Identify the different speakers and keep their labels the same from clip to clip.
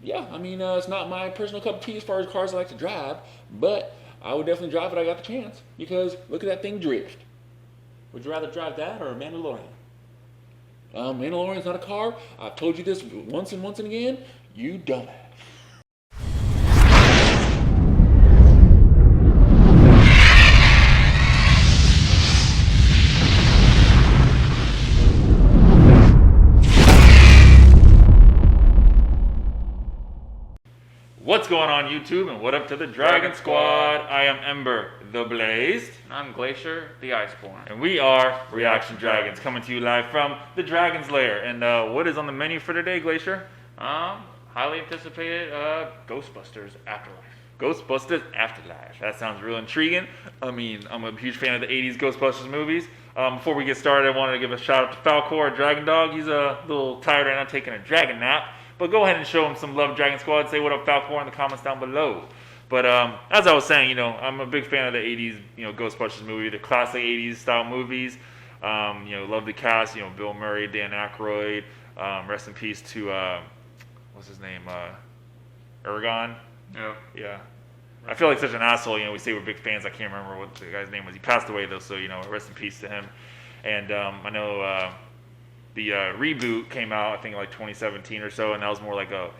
Speaker 1: Yeah, I mean, it's not my personal cup of tea as far as cars I like to drive, but I would definitely drive it if I got the chance because look at that thing drift.
Speaker 2: Would you rather drive that or a Mandalorian?
Speaker 1: Mandalorian's not a car. I've told you this once and again. You dumbass. What's going on YouTube and what up to the Dragon Squad? I am Ember, the Blazed.
Speaker 2: I'm Glacier, the Iceborne.
Speaker 1: And we are Reaction Dragons, coming to you live from the Dragon's Lair. And what is on the menu for today, Glacier?
Speaker 2: Highly anticipated Ghostbusters Afterlife.
Speaker 1: Ghostbusters Afterlife. That sounds real intriguing. I mean, I'm a huge fan of the 80s Ghostbusters movies. Before we get started, I wanted to give a shout out to Falcor, our Dragon Dog. He's a little tired right now, taking a dragon nap. But go ahead and show him some love, Dragon Squad. Say what up, Falcor, in the comments down below. But as I was saying, I'm a big fan of the 80s, Ghostbusters movie, the classic 80s style movies. Love the cast, Bill Murray, Dan Aykroyd. Rest in peace to, what's his name? Aragon? Yeah. I feel like such an asshole, we say we're big fans. I can't remember what the guy's name was. He passed away, though, so, rest in peace to him. And I know the reboot came out, I think, like 2017 or so, and that was more like a,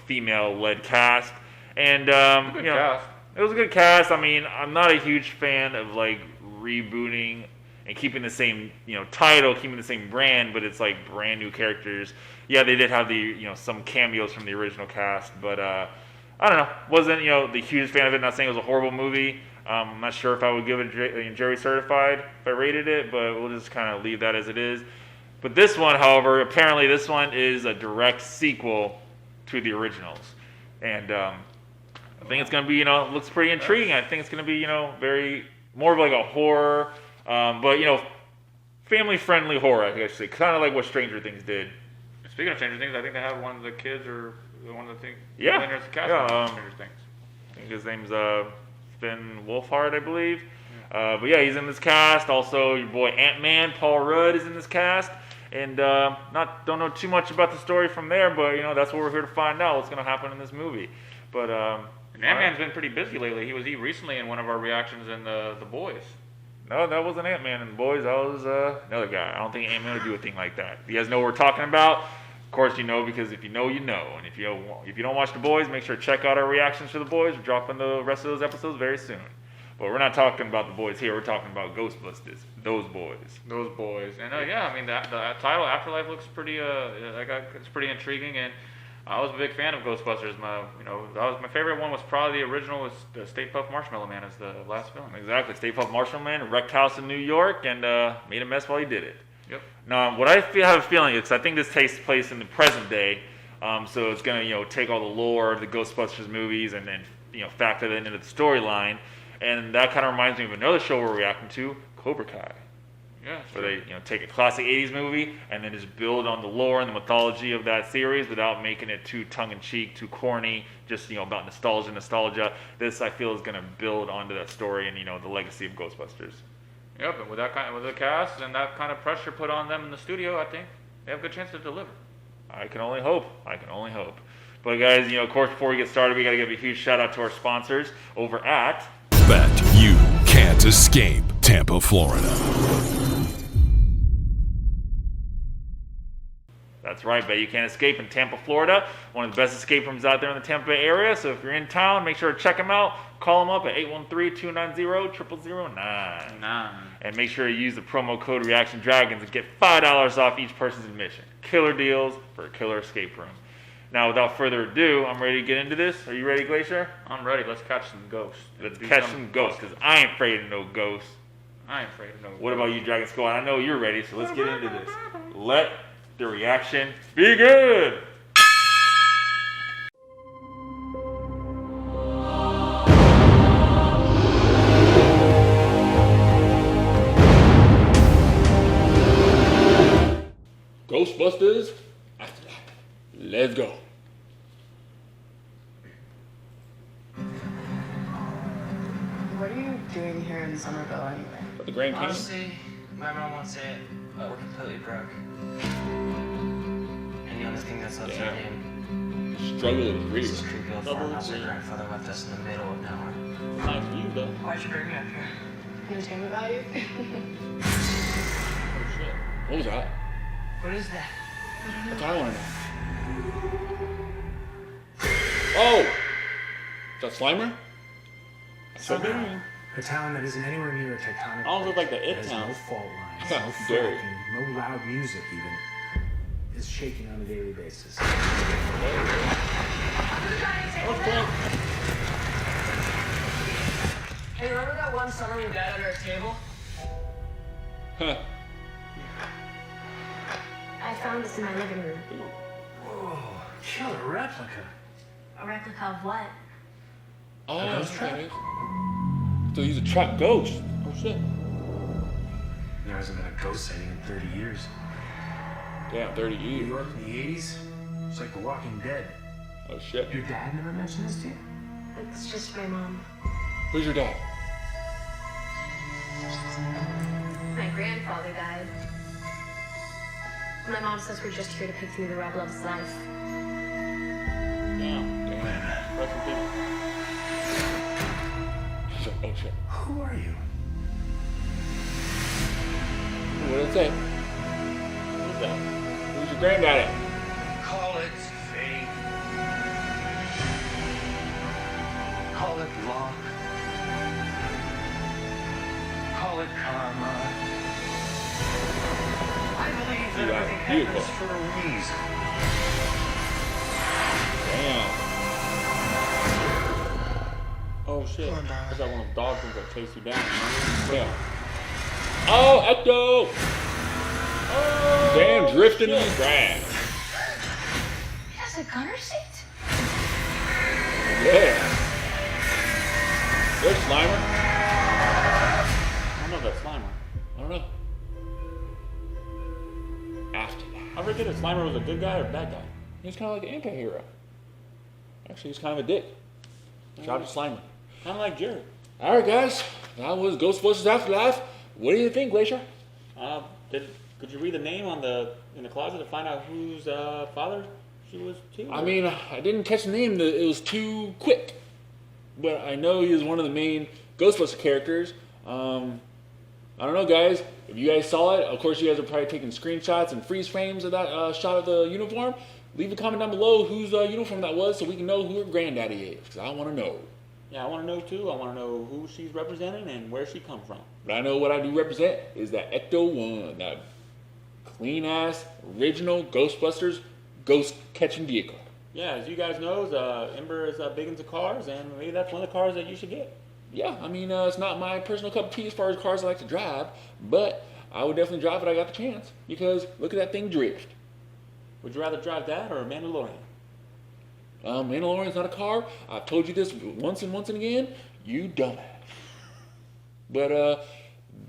Speaker 1: female-led cast. And,
Speaker 2: Cast.
Speaker 1: It was a good cast. I mean, I'm not a huge fan of, like, rebooting and keeping the same, title, keeping the same brand, but it's, like, brand new characters. Yeah, they did have the, some cameos from the original cast, but, I don't know. Wasn't, the hugest fan of it. Not saying it was a horrible movie. I'm not sure if I would give it Jerry Certified if I rated it, but we'll just kind of leave that as it is. But this one, however, apparently this one is a direct sequel to the originals. And I think it's going to be, looks pretty intriguing. I think it's going to be, very, more of like a horror, but, family-friendly horror, I guess. Kind of like what Stranger Things did.
Speaker 2: Speaking of Stranger Things, I think they have one of the kids or one of the things.
Speaker 1: Yeah.
Speaker 2: Stranger Things.
Speaker 1: I think his name's Finn Wolfhard, I believe. But yeah, he's in this cast. Also, your boy Ant-Man, Paul Rudd, is in this cast. And don't know too much about the story from there, but that's what we're here to find out. What's going to happen in this movie? But
Speaker 2: Ant-Man's been pretty busy lately. He was recently in one of our reactions in the Boys.
Speaker 1: No, that wasn't Ant-Man in the Boys. That was another guy. I don't think Ant-Man would do a thing like that. You guys know what we're talking about? Of course you know, because if you know, you know. And if you don't watch the Boys, make sure to check out our reactions to the Boys. We're dropping the rest of those episodes very soon. But we're not talking about the Boys here. We're talking about Ghostbusters. Those boys.
Speaker 2: Those boys. And yeah, I mean the title Afterlife looks pretty it's pretty intriguing, and I was a big fan of Ghostbusters. My favorite one was probably the original, was the Stay Puft Marshmallow Man as the last film.
Speaker 1: Exactly. Stay Puft Marshmallow Man wrecked house in New York and made a mess while he did it.
Speaker 2: Yep.
Speaker 1: Now, what I have a feeling is, I think this takes place in the present day, so it's gonna take all the lore of the Ghostbusters movies and then factor that into the storyline. And that kind of reminds me of another show we're reacting to, Cobra Kai.
Speaker 2: Yeah,
Speaker 1: where they take a classic 80s movie and then just build on the lore and the mythology of that series without making it too tongue-in-cheek, too corny, just about nostalgia. This, I feel, is going to build onto that story and the legacy of Ghostbusters.
Speaker 2: Yep, and with the cast and that kind of pressure put on them in the studio, I think they have a good chance to deliver.
Speaker 1: I can only hope. But guys, of course, before we get started, we got to give a huge shout out to our sponsors over at
Speaker 3: Bet you can't escape Tampa, Florida.
Speaker 1: That's right, Bet you can't escape in Tampa, Florida. One of the best escape rooms out there in the Tampa Bay area. So if you're in town, make sure to check them out. Call them up at 813-290-0009. And make sure you use the promo code Reaction Dragons and get $5 off each person's admission. Killer deals for a killer escape room. Now, without further ado, I'm ready to get into this. Are you ready, Glacier?
Speaker 2: I'm ready. Let's catch some ghosts.
Speaker 1: Let's catch some ghosts, because I ain't afraid of no ghosts.
Speaker 2: I ain't afraid of no ghosts.
Speaker 1: What about you, Dragon Squad? I know you're ready, so let's get into this. Let the reaction be good. Ghostbusters Afterlife. Let's go.
Speaker 4: What are you doing here in Somerville anyway?
Speaker 1: But the Grand Canyon?
Speaker 5: Honestly, my mom won't say it, but we're completely broke. And the only thing that's left in him
Speaker 6: Struggle of grief.
Speaker 5: This is creepy old farmhouse our grandfather left us in the middle of nowhere.
Speaker 6: Nice view though.
Speaker 5: Why'd you bring me up here?
Speaker 4: Entertainment value?
Speaker 6: Oh shit. What was that?
Speaker 5: What is that?
Speaker 6: That's what I want to know. Oh! Is that Slimer?
Speaker 7: Somehow, a town that isn't anywhere near a tectonic
Speaker 6: Almost look like the
Speaker 7: plate,
Speaker 6: It
Speaker 7: has
Speaker 6: town.
Speaker 7: no fault lines,
Speaker 6: Yeah,
Speaker 7: no
Speaker 6: very.
Speaker 7: fracking, no loud music even, is shaking on a daily basis.
Speaker 5: Hey, remember that one summer we died under a table?
Speaker 6: Huh.
Speaker 8: I found this in my living room.
Speaker 7: Whoa, killer replica.
Speaker 8: A replica of what?
Speaker 6: Oh,
Speaker 7: A ghost trap?
Speaker 6: okay. So he's a trap ghost. Oh shit.
Speaker 7: There hasn't been a ghost sighting in 30 years.
Speaker 6: Damn, 30
Speaker 7: New
Speaker 6: years.
Speaker 7: York in the 80s, it's like The Walking Dead.
Speaker 6: Oh shit.
Speaker 7: Your dad never mentioned this to you?
Speaker 8: It's just my mom.
Speaker 6: Who's your dad?
Speaker 8: My grandfather died. My mom says we're just here to pick through the rubble of his life.
Speaker 6: Damn. Rest in peace. Shit. Oh shit.
Speaker 7: Who are you?
Speaker 6: What did it say? Who's that? Who's your granddaddy?
Speaker 5: Call it fate. Call it luck. Call it karma. I believe that
Speaker 6: Yeah,
Speaker 5: everything
Speaker 6: beautiful.
Speaker 5: happens for a reason.
Speaker 6: Damn. Oh shit.
Speaker 5: Come on, darling.
Speaker 6: That's like one of those dog things that chase you down. Yeah. Oh, Ecto! Oh, damn, drifting in the grass.
Speaker 8: He has a gunner seat?
Speaker 6: Yeah. There's Slimer. I don't know if that's Slimer. I don't know. Afterlife. I forget if Slimer was a good guy or a bad guy. He was kind of like an anti-hero. Actually, he's kind of a dick. Shout out to Slimer. Kind of like Jared. All right, guys. That was Ghostbusters Afterlife. What do you think, Glacier? Could you read the name in the closet to find out whose father she was to? I mean, I didn't catch the name. It was too quick. But I know he was one of the main Ghostbuster characters. I don't know, guys. If you guys saw it, of course, you guys are probably taking screenshots and freeze frames of that shot of the uniform. Leave a comment down below whose uniform that was so we can know who her granddaddy is, because I want to know. Yeah, I want to know too. I want to know who she's representing and where she comes from. But I know what I do represent is that Ecto-1, that clean-ass, original Ghostbusters ghost-catching vehicle. Yeah, as you guys know, Ember is big into cars, and maybe that's one of the cars that you should get. Yeah, I mean, it's not my personal cup of tea as far as cars I like to drive, but I would definitely drive it if I got the chance, because look at that thing drift. Would you rather drive that or a Mandalorian? Mandalorian's not a car. I've told you this once and again. You dumbass. But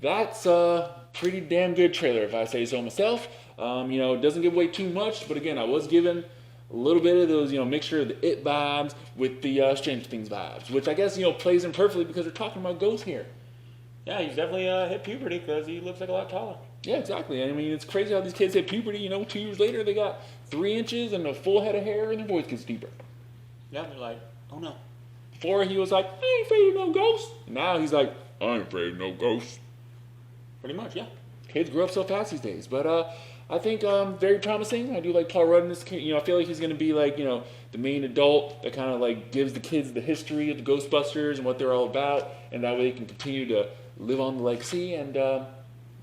Speaker 6: that's a pretty damn good trailer, if I say so myself. It doesn't give away too much, but again, I was given a little bit of those, mixture of the It vibes with the Stranger Things vibes, which I guess, plays in perfectly because they're talking about ghosts here. Yeah, he's definitely hit puberty because he looks like a lot taller. Yeah, exactly. I mean, it's crazy how these kids hit puberty. 2 years later, they got 3 inches and a full head of hair, and their voice gets deeper. Yeah, they're like, oh no. Before he was like, I ain't afraid of no ghosts. Now he's like, I ain't afraid of no ghosts. Pretty much, yeah. Kids grow up so fast these days. But I think very promising. I do like Paul Rudd in this. I feel like he's going to be like, the main adult that kind of like gives the kids the history of the Ghostbusters and what they're all about. And that way they can continue to live on the legacy and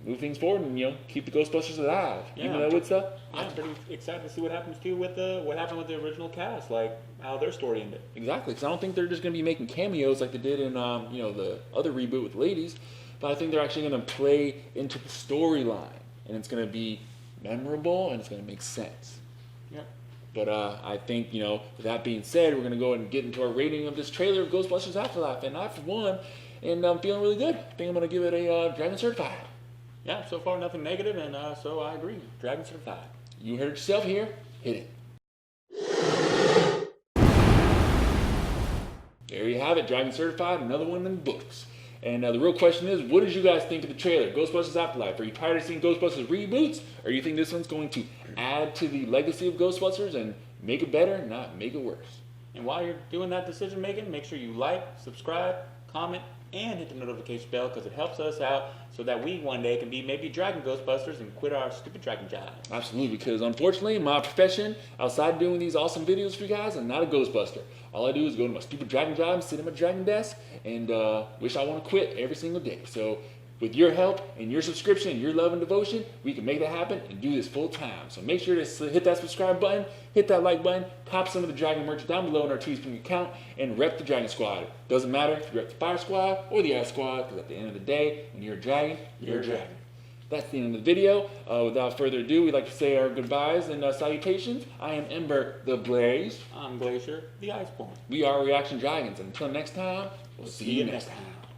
Speaker 6: move things forward and keep the Ghostbusters alive. Yeah, that wood stuff. I'm pretty excited to see what happens too with what happened with the original cast, like how their story ended. Exactly, because I don't think they're just going to be making cameos like they did in the other reboot with Ladies, but I think they're actually going to play into the storyline, and it's going to be memorable and it's going to make sense. Yeah. But I think with that being said, we're going to go and get into our rating of this trailer of Ghostbusters Afterlife, and I for one, and I'm feeling really good. I think I'm going to give it a Dragon Certified. Yeah, so far nothing negative, and so I agree. Dragon Certified. You heard it yourself here. Hit it. There you have it, Dragon Certified, another one in the books. And the real question is, what did you guys think of the trailer, Ghostbusters Afterlife? Are you tired of seeing Ghostbusters reboots, or do you think this one's going to add to the legacy of Ghostbusters and make it better, not make it worse.
Speaker 9: And while you're doing that decision making, make sure you like, subscribe, comment, and hit the notification bell because it helps us out so that we one day can be maybe Dragon Ghostbusters and quit our stupid dragon job.
Speaker 6: Absolutely, because unfortunately, my profession, outside doing these awesome videos for you guys, I'm not a Ghostbuster. All I do is go to my stupid dragon job, sit at my dragon desk, and wish I want to quit every single day. So with your help and your subscription and your love and devotion, we can make that happen and do this full time. So make sure to hit that subscribe button, hit that like button, cop some of the Dragon merch down below in our Teespring account, and rep the Dragon Squad. Doesn't matter if you rep the Fire Squad or the Air Squad, because at the end of the day, when you're a dragon, you're a dragon. That's the end of the video. Without further ado, we'd like to say our goodbyes and salutations. I am Ember the Blaze.
Speaker 9: I'm Glacier, the Iceborne.
Speaker 6: We are Reaction Dragons. And until next time, we'll see you next time.